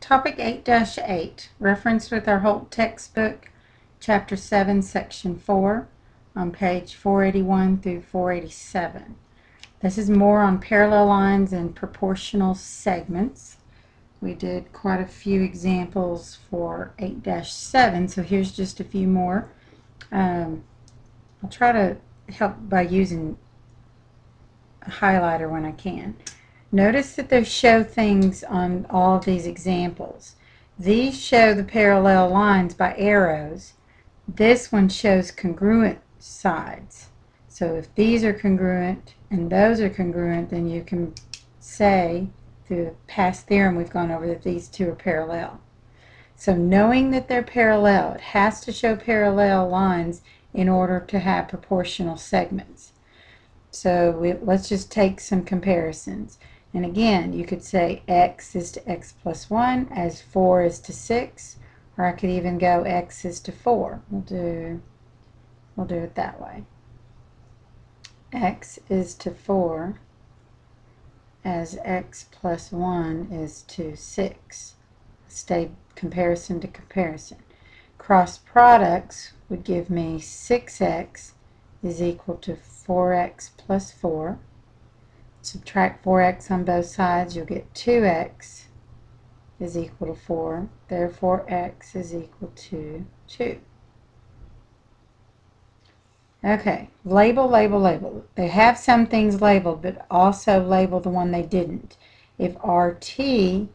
Topic 8-8, referenced with our Holt textbook, Chapter 7, Section 4, on page 481 through 487. This is more on parallel lines and proportional segments. We did quite a few examples for 8-7, so here's just a few more. I'll try to help by using a highlighter when I can. Notice that they show things on all of these examples. These show the parallel lines by arrows. This one shows congruent sides. So if these are congruent and those are congruent, then you can say through the past theorem we've gone over that these two are parallel. So knowing that they're parallel, it has to show parallel lines in order to have proportional segments. So let's just take some comparisons. And again, you could say x is to x plus 1 as 4 is to 6, or I could even go x is to 4. We'll do it that way. X is to 4 as x plus 1 is to 6. Stay comparison to comparison. Cross products would give me 6x is equal to 4x plus 4. Subtract 4x on both sides, you'll get 2x is equal to 4. Therefore, x is equal to 2. Okay, label, label, label. They have some things labeled, but also label the one they didn't. If RT, you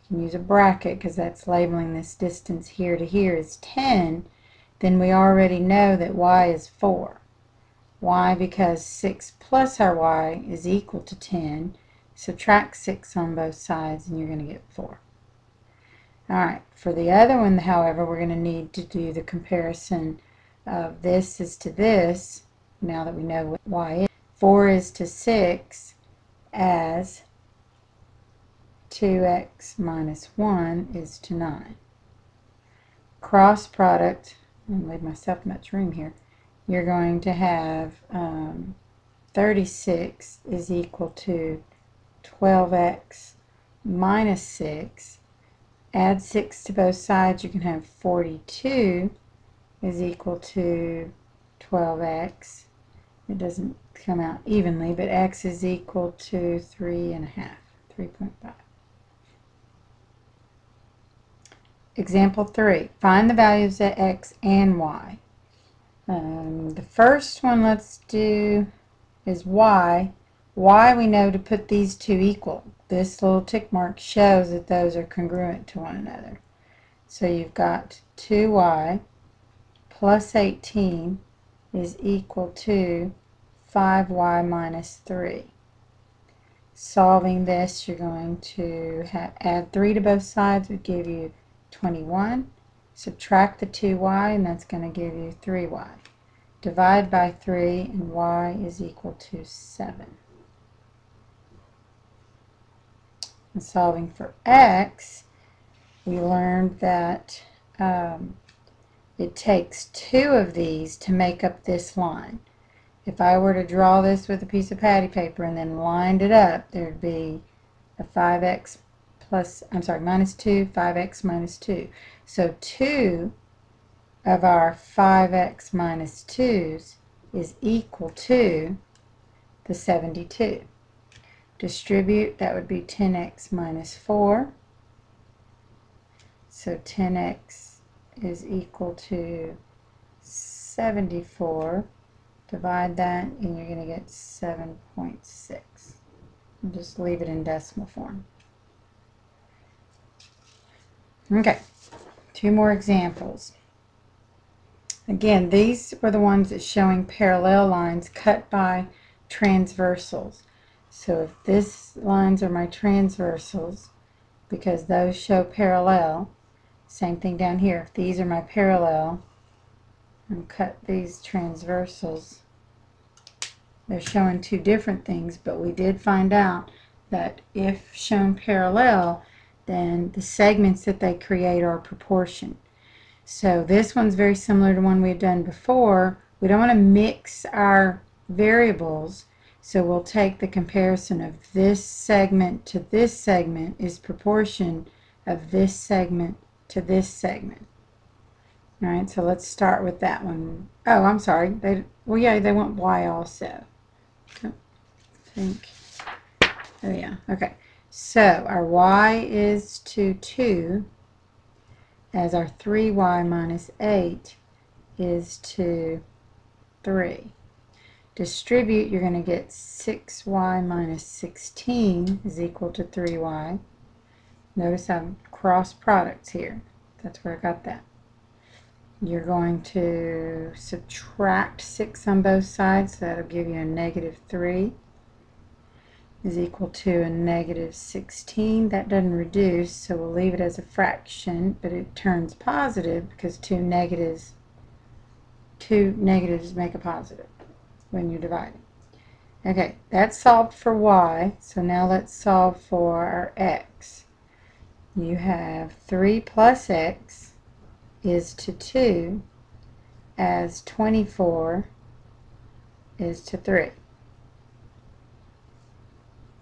can use a bracket because that's labeling this distance here to here is 10, then we already know that y is 4. Why? Because 6 plus our y is equal to 10. Subtract 6 on both sides and you're going to get 4. Alright, for the other one, however, we're going to need to do the comparison of this is to this, now that we know what y is. 4 is to 6 as 2x minus 1 is to 9. Cross product, I'm leave myself much room here. You're going to have 36 is equal to 12x minus 6. Add 6 to both sides, you can have 42 is equal to 12x. It doesn't come out evenly, but x is equal to 3.5. Example 3. Find the values of x and y. The first one let's do is y. Y we know to put these two equal. This little tick mark shows that those are congruent to one another. So you've got 2y plus 18 is equal to 5y minus 3. Solving this, you're going to add 3 to both sides would give you 21. Subtract the 2y and that's going to give you 3y. Divide by 3 and y is equal to 7. And solving for x, we learned that it takes 2 of these to make up this line. If I were to draw this with a piece of patty paper and then lined it up, there'd be a 5x minus 2, 5x minus 2. So 2 of our 5x minus 2's is equal to the 72. Distribute, that would be 10x minus 4. So 10x is equal to 74. Divide that and you're going to get 7.6. Just leave it in decimal form. Okay, 2 more examples. Again, these were the ones that's showing parallel lines cut by transversals. So if these lines are my transversals, because those show parallel, same thing down here. If these are my parallel, and cut these transversals, they're showing 2 different things, but we did find out that if shown parallel, then the segments that they create are proportion. So this one's very similar to one we've done before. We don't want to mix our variables, so we'll take the comparison of this segment to this segment is proportion of this segment to this segment. All right, so let's start with that one. Oh, I'm sorry. They want y also. I think. Oh yeah. Okay. So our y is to 2, as our 3y minus 8 is to 3. Distribute, you're going to get 6y minus 16 is equal to 3y. Notice I'm cross products here. That's where I got that. You're going to subtract 6 on both sides, so that'll give you a negative 3 is equal to a negative 16. That doesn't reduce, so we'll leave it as a fraction, but it turns positive because two negatives make a positive when you're dividing. Okay, that's solved for y, so now let's solve for our x. You have 3 plus x is to 2, as 24 is to 3.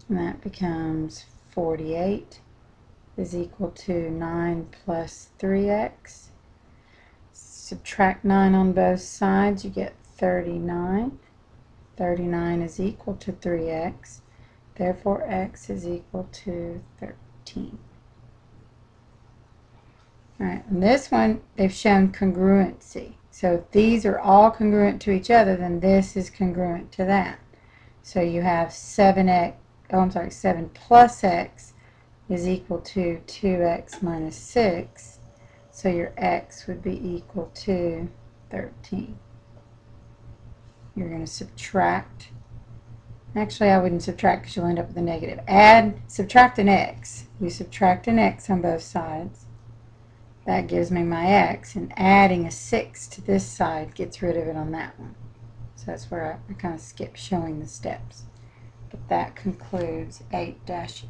And that becomes 48 is equal to 9 plus 3x. Subtract 9 on both sides, you get 39. 39 is equal to 3x. Therefore, x is equal to 13. Alright, and this one, they've shown congruency. So if these are all congruent to each other, then this is congruent to that. So you have 7 plus x is equal to 2x minus 6. So your x would be equal to 13. You're going to subtract. Actually, I wouldn't subtract because you'll end up with a negative. Subtract an x. You subtract an x on both sides. That gives me my x, and adding a 6 to this side gets rid of it on that one. So that's where I kind of skip showing the steps. But that concludes 8-8.